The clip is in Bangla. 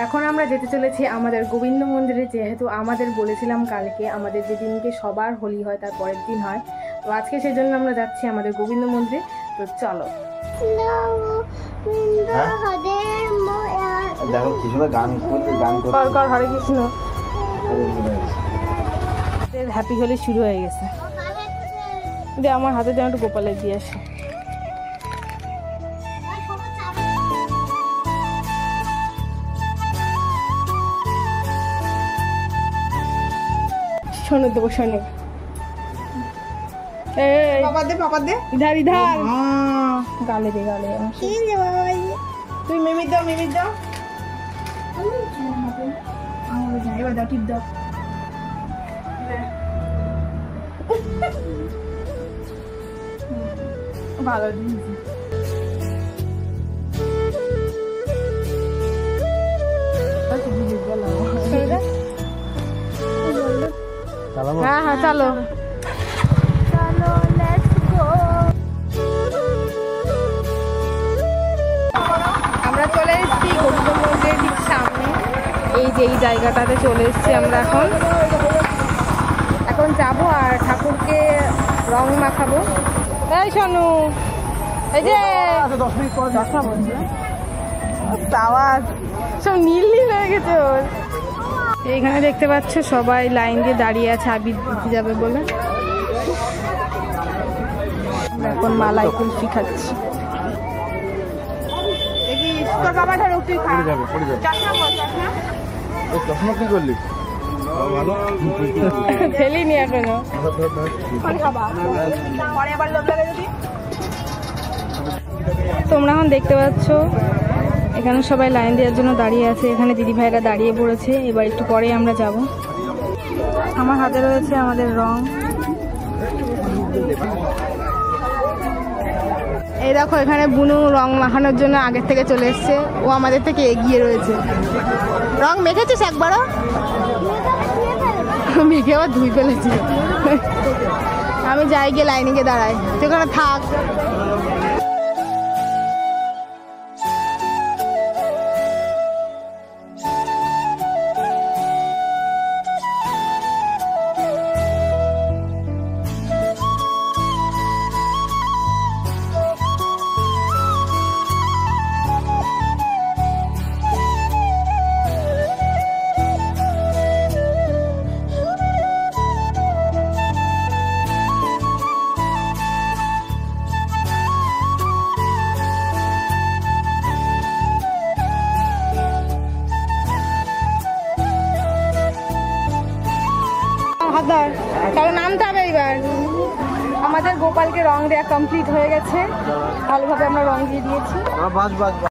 এখন আমরা যেতে চলেছি আমাদের গোবিন্দ মন্দিরে, যেহেতু আমাদের বলেছিলাম কালকে আমাদের যেদিনকে সবার হোলি হয় তার পরের দিন হয়, তো আজকে সেই জন্য আমরা যাচ্ছি আমাদের গোবিন্দ মন্দিরে। তো চলো। দেখো কৃষ্ণ গান কর হরে কৃষ্ণ। হ্যাপি হোলি শুরু হয়ে গেছে। আমার হাতে যেন একটু গোপালে দিয়ে আসে। শোনো দেবো, শোনো পাপা দে ইধার ইধার গালে দে গালে। তুই মিমিট দাও এবার দাও টিপ দাও। ভালো হ্যাঁ হ্যাঁ চলো আমরা চলে এসেছি গোবিন্দ মন্দিরের ঠিক সামনে। এই যে এই জায়গাটাতে চলে এসেছি আমরা। এখন যাবো আর ঠাকুরকে রং মাখাবো। এই শোনো, এই যে আওয়াজ সব নীল হয়ে গেছে ওর। এইখানে দেখতে পাচ্ছ সবাই লাইন দিয়ে দাঁড়িয়ে আছে আবির দিতে যাবে বলে। এখন মালাই কুলফি খাচ্ছি। ফেলিনি এখনো। তোমরা এখন দেখতে পাচ্ছ এখানে সবাই লাইন দেওয়ার জন্য দাঁড়িয়ে আছে। এখানে দিদি ভাইরা দাঁড়িয়ে পড়েছে। এবার একটু পরে আমরা যাব। আমার হাতে রয়েছে আমাদের রং। এই দেখো এখানে বুনু রং মাখানোর জন্য আগের থেকে চলে এসছে। ও আমাদের থেকে এগিয়ে রয়েছে। রং মেখেছিস একবারও? মেখে আবার ধুই ফেলেছি। আমি যাই গিয়ে লাইনে গিয়ে দাঁড়াই, তুই ওখানে থাক। কারণ নামতে হবে। এবার আমাদের গোপালকে রং দেওয়া কমপ্লিট হয়ে গেছে। ভালোভাবে আমরা রং দিয়ে দিয়েছি।